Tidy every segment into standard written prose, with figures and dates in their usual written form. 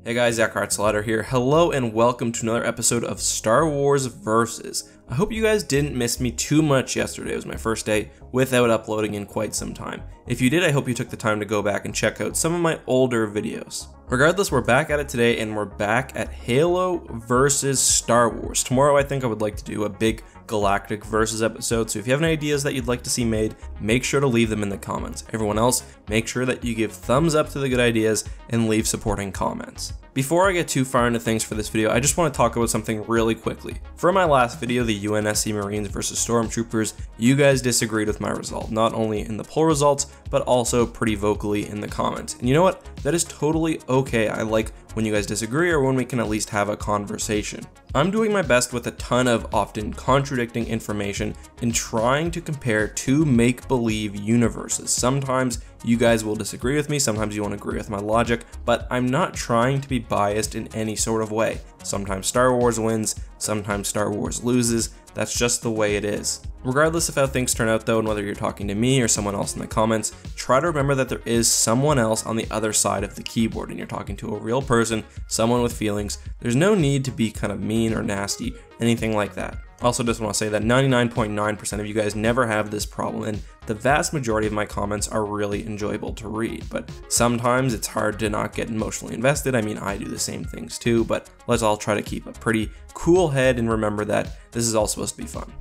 Hey guys, EckhartsLadder here. Hello and welcome to another episode of Star Wars Versus. I hope you guys didn't miss me too much yesterday. It was my first day without uploading in quite some time. If you did, I hope you took the time to go back and check out some of my older videos. Regardless, we're back at it today and we're back at Halo versus Star Wars. Tomorrow I think I would like to do a big galactic versus episode, so if you have any ideas that you'd like to see made, make sure to leave them in the comments. Everyone else, make sure that you give thumbs up to the good ideas and leave supporting comments. Before I get too far into things for this video, I just want to talk about something really quickly. For my last video, the UNSC Marines versus Stormtroopers, you guys disagreed with my result, not only in the poll results, but also pretty vocally in the comments. And you know what? That is totally okay. I like when you guys disagree or when we can at least have a conversation. I'm doing my best with a ton of often contradicting information and trying to compare two make-believe universes. Sometimes you guys will disagree with me, sometimes you won't agree with my logic, but I'm not trying to be biased in any sort of way. Sometimes Star Wars wins, sometimes Star Wars loses. That's just the way it is. Regardless of how things turn out though, and whether you're talking to me or someone else in the comments, try to remember that there is someone else on the other side of the keyboard and you're talking to a real person, someone with feelings. There's no need to be kind of mean or nasty, anything like that. Also just want to say that 99.9% of you guys never have this problem, and the vast majority of my comments are really enjoyable to read, but sometimes it's hard to not get emotionally invested. I mean, I do the same things too, but let's all try to keep a pretty cool head and remember that this is all supposed to be fun.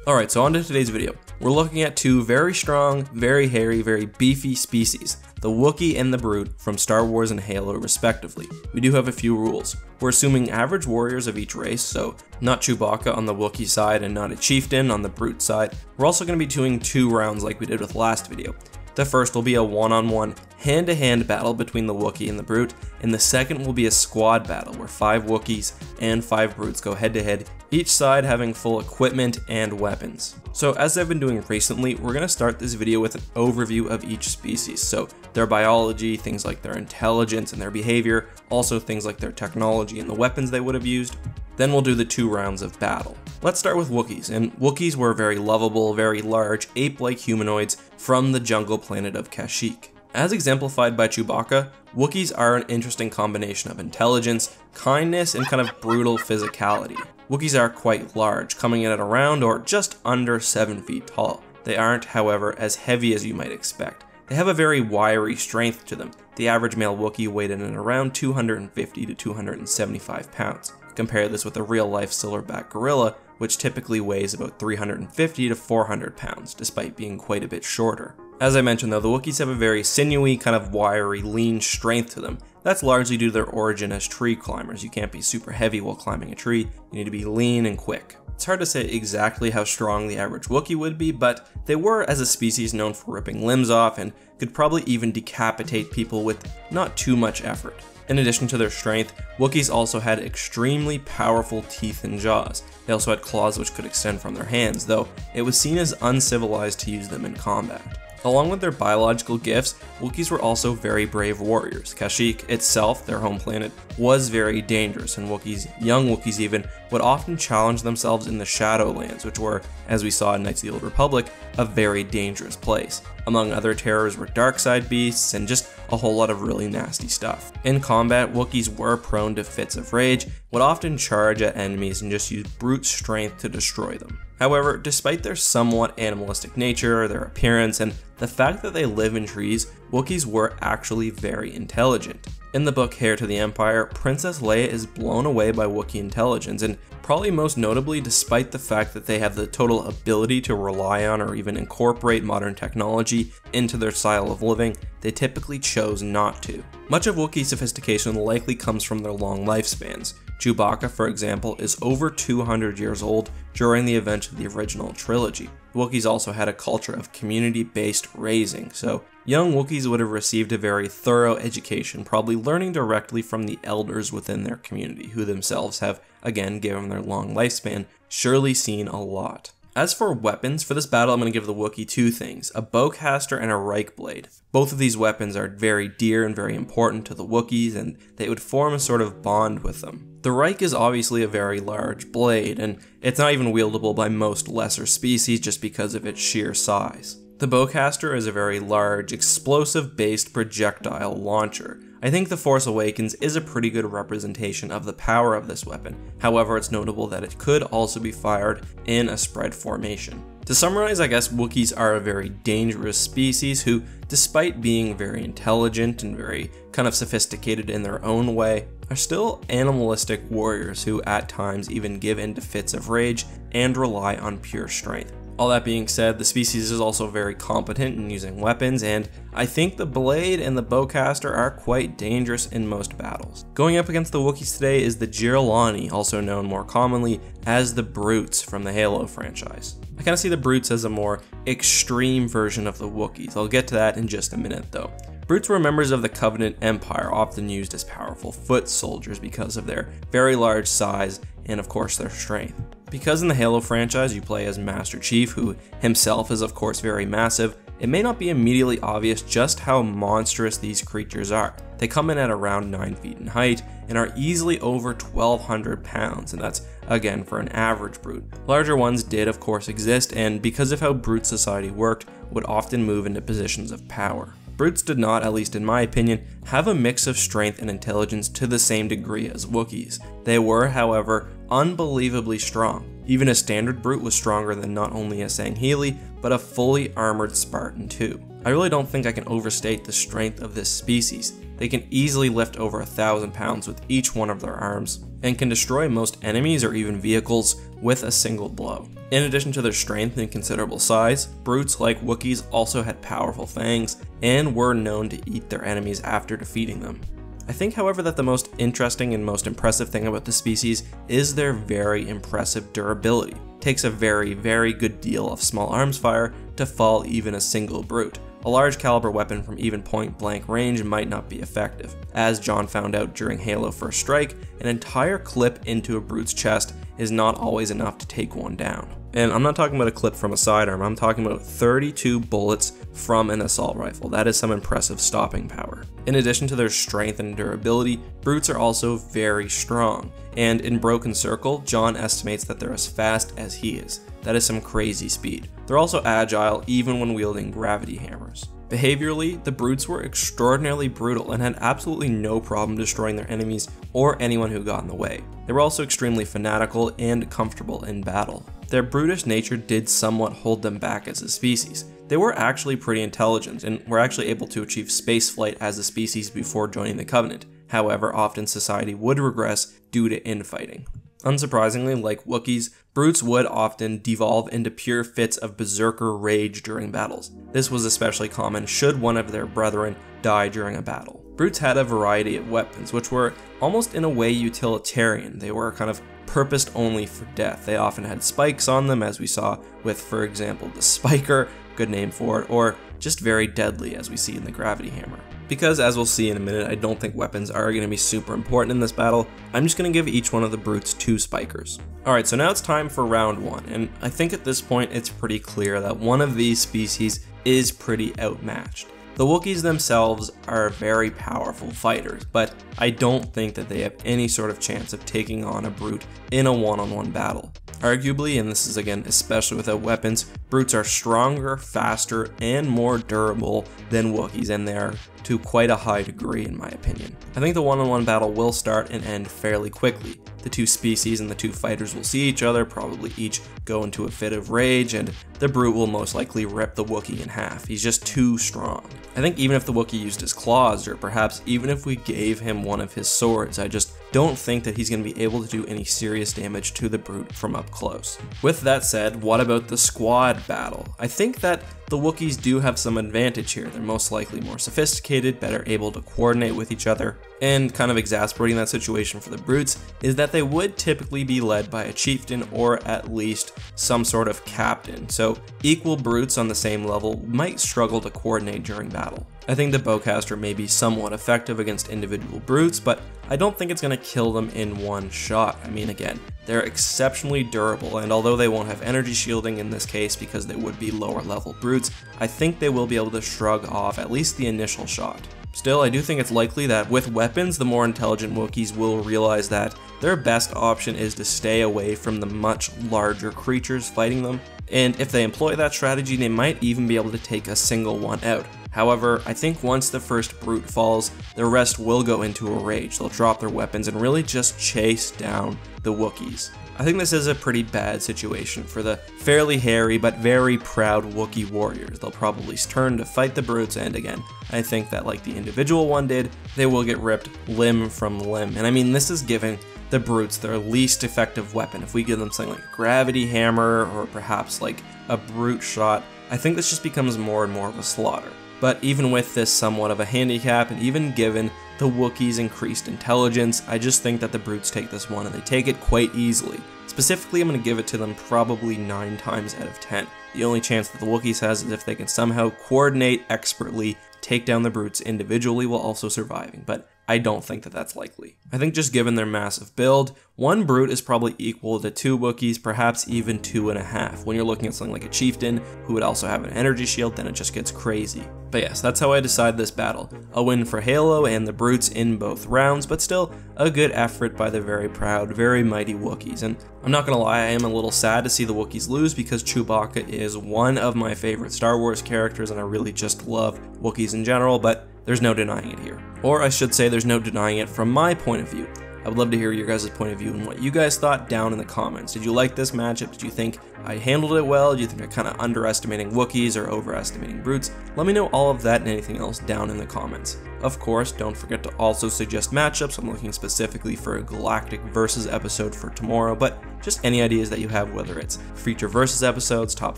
Alright, so on to today's video. We're looking at two very strong, very hairy, very beefy species, the Wookiee and the Brute from Star Wars and Halo respectively. We do have a few rules. We're assuming average warriors of each race, so not Chewbacca on the Wookiee side and not a chieftain on the Brute side. We're also going to be doing two rounds like we did with last video. The first will be a one-on-one hand-to-hand battle between the Wookiee and the Brute, and the second will be a squad battle where 5 Wookiees and 5 Brutes go head-to-head, each side having full equipment and weapons. So as I've been doing recently, we're going to start this video with an overview of each species, so their biology, things like their intelligence and their behavior, also things like their technology and the weapons they would have used. Then we'll do the 2 rounds of battle. Let's start with Wookiees, and Wookiees were very lovable, very large, ape-like humanoids from the jungle planet of Kashyyyk. As exemplified by Chewbacca, Wookiees are an interesting combination of intelligence, kindness, and kind of brutal physicality. Wookiees are quite large, coming in at around or just under 7 feet tall. They aren't, however, as heavy as you might expect. They have a very wiry strength to them. The average male Wookiee weighed in at around 250 to 275 pounds. Compare this with a real-life silverback gorilla, which typically weighs about 350 to 400 pounds, despite being quite a bit shorter. As I mentioned though, the Wookiees have a very sinewy, kind of wiry, lean strength to them. That's largely due to their origin as tree climbers. You can't be super heavy while climbing a tree, you need to be lean and quick. It's hard to say exactly how strong the average Wookiee would be, but they were as a species known for ripping limbs off and could probably even decapitate people with not too much effort. In addition to their strength, Wookiees also had extremely powerful teeth and jaws. They also had claws which could extend from their hands, though it was seen as uncivilized to use them in combat. Along with their biological gifts, Wookiees were also very brave warriors. Kashyyyk itself, their home planet, was very dangerous, and Wookiees, young Wookiees even, would often challenge themselves in the Shadowlands, which were, as we saw in Knights of the Old Republic, a very dangerous place. Among other terrors were dark side beasts and just a whole lot of really nasty stuff. In combat, Wookiees were prone to fits of rage, would often charge at enemies and just use brute strength to destroy them. However, despite their somewhat animalistic nature, their appearance, and the fact that they live in trees, Wookiees were actually very intelligent. In the book Heir to the Empire, Princess Leia is blown away by Wookiee intelligence, and probably most notably despite the fact that they have the total ability to rely on or even incorporate modern technology into their style of living, they typically chose not to. Much of Wookiee sophistication likely comes from their long lifespans. Chewbacca, for example, is over 200 years old during the events of the original trilogy. Wookiees also had a culture of community-based raising, so young Wookiees would have received a very thorough education, probably learning directly from the elders within their community, who themselves have, again, given their long lifespan, surely seen a lot. As for weapons, for this battle I'm going to give the Wookiee 2 things, a bowcaster and a Ryyk blade. Both of these weapons are very dear and very important to the Wookiees, and they would form a sort of bond with them. The Ryyk is obviously a very large blade, and it's not even wieldable by most lesser species just because of its sheer size. The bowcaster is a very large, explosive-based projectile launcher. I think the Force Awakens is a pretty good representation of the power of this weapon. However, it's notable that it could also be fired in a spread formation. To summarize, I guess Wookiees are a very dangerous species who, despite being very intelligent and very kind of sophisticated in their own way, are still animalistic warriors who at times even give in to fits of rage and rely on pure strength. All that being said, the species is also very competent in using weapons, and I think the blade and the bowcaster are quite dangerous in most battles. Going up against the Wookiees today is the Jiralhanae, also known more commonly as the Brutes from the Halo franchise. I kind of see the Brutes as a more extreme version of the Wookiees. I'll get to that in just a minute though. Brutes were members of the Covenant Empire, often used as powerful foot soldiers because of their very large size and of course their strength. Because in the Halo franchise you play as Master Chief, who himself is of course very massive, it may not be immediately obvious just how monstrous these creatures are. They come in at around 9 feet in height and are easily over 1,200 pounds, and that's again for an average brute. Larger ones did of course exist, and because of how brute society worked, would often move into positions of power. Brutes did not, at least in my opinion, have a mix of strength and intelligence to the same degree as Wookiees. They were, however, unbelievably strong. Even a standard brute was stronger than not only a Sangheili, but a fully armored Spartan too. I really don't think I can overstate the strength of this species. They can easily lift over 1,000 pounds with each one of their arms, and can destroy most enemies or even vehicles with a single blow. In addition to their strength and considerable size, brutes like Wookiees also had powerful fangs and were known to eat their enemies after defeating them. I think, however, that the most interesting and most impressive thing about the species is their very impressive durability. It takes a very good deal of small arms fire to fall even a single brute. A large caliber weapon from even point blank range might not be effective. As John found out during Halo First Strike, an entire clip into a brute's chest is not always enough to take one down. And I'm not talking about a clip from a sidearm, I'm talking about 32 bullets from an assault rifle. That is some impressive stopping power. In addition to their strength and durability, brutes are also very strong. And in Broken Circle, John estimates that they're as fast as he is. That is some crazy speed. They're also agile even when wielding gravity hammers. Behaviorally, the brutes were extraordinarily brutal and had absolutely no problem destroying their enemies or anyone who got in the way. They were also extremely fanatical and comfortable in battle. Their brutish nature did somewhat hold them back as a species. They were actually pretty intelligent and were actually able to achieve spaceflight as a species before joining the Covenant. However, often society would regress due to infighting. Unsurprisingly, like Wookiees, brutes would often devolve into pure fits of berserker rage during battles. This was especially common should one of their brethren die during a battle. Brutes had a variety of weapons, which were almost in a way utilitarian. They were kind of purposed only for death. They often had spikes on them, as we saw with, for example, the Spiker, good name for it, or just very deadly, as we see in the gravity hammer. Because, as we'll see in a minute, I don't think weapons are going to be super important in this battle, I'm just going to give each one of the brutes 2 spikers. Alright, so now it's time for round 1, and I think at this point it's pretty clear that one of these species is pretty outmatched. The Wookiees themselves are very powerful fighters, but I don't think that they have any sort of chance of taking on a brute in a one-on-one battle. Arguably, and this is again especially without weapons, brutes are stronger, faster, and more durable than Wookiees, and they are to quite a high degree in my opinion. I think the one-on-one battle will start and end fairly quickly. The two species and the two fighters will see each other, probably each go into a fit of rage, and the brute will most likely rip the Wookiee in half. He's just too strong. I think even if the Wookiee used his claws, or perhaps even if we gave him one of his swords, I just don't think that he's going to be able to do any serious damage to the brute from up close. With that said, what about the squad battle? I think that the Wookiees do have some advantage here. They're most likely more sophisticated, better able to coordinate with each other, and kind of exasperating that situation for the brutes is that they would typically be led by a chieftain or at least some sort of captain, so equal brutes on the same level might struggle to coordinate during battle. I think the bowcaster may be somewhat effective against individual brutes, but I don't think it's going to kill them in one shot. I mean, again, they're exceptionally durable, and although they won't have energy shielding in this case because they would be lower level brutes, I think they will be able to shrug off at least the initial shot. Still, I do think it's likely that with weapons, the more intelligent Wookiees will realize that their best option is to stay away from the much larger creatures fighting them, and if they employ that strategy, they might even be able to take a single one out. However, I think once the first brute falls, the rest will go into a rage. They'll drop their weapons and really just chase down the Wookiees. I think this is a pretty bad situation for the fairly hairy but very proud Wookiee warriors. They'll probably turn to fight the brutes, and again, I think that like the individual one did, they will get ripped limb from limb. And I mean, this is giving the brutes their least effective weapon. If we give them something like a gravity hammer or perhaps like a brute shot, I think this just becomes more and more of a slaughter. But even with this somewhat of a handicap, and even given the Wookiees' increased intelligence, I just think that the brutes take this one and they take it quite easily. Specifically, I'm going to give it to them probably 9 times out of 10. The only chance that the Wookiees has is if they can somehow coordinate expertly, take down the brutes individually while also surviving, but I don't think that that's likely. I think just given their massive build, 1 brute is probably equal to 2 Wookiees, perhaps even 2.5. When you're looking at something like a chieftain who would also have an energy shield, then it just gets crazy. But yes, that's how I decide this battle. A win for Halo and the brutes in both rounds, but still a good effort by the very proud, very mighty Wookiees. And I'm not gonna lie, I am a little sad to see the Wookiees lose because Chewbacca is one of my favorite Star Wars characters and I really just love Wookiees in general, but there's no denying it here. Or I should say there's no denying it from my point of view. I would love to hear your guys' point of view and what you guys thought down in the comments. Did you like this matchup? Did you think I handled it well? Do you think I'm kind of underestimating Wookiees or overestimating brutes? Let me know all of that and anything else down in the comments. Of course, don't forget to also suggest matchups. I'm looking specifically for a Galactic Versus episode for tomorrow, but just any ideas that you have, whether it's feature versus episodes, top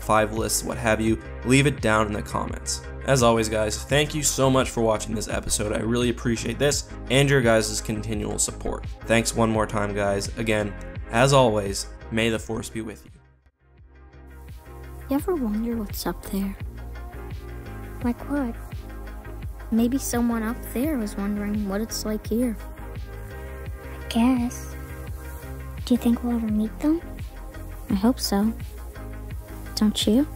5 lists, what have you, leave it down in the comments. As always, guys, thank you so much for watching this episode. I really appreciate this and your guys' continual support. Thanks one more time, guys. Again, as always, may the Force be with you. You ever wonder what's up there? Like what? Maybe someone up there was wondering what it's like here. I guess. Do you think we'll ever meet them? I hope so. Don't you?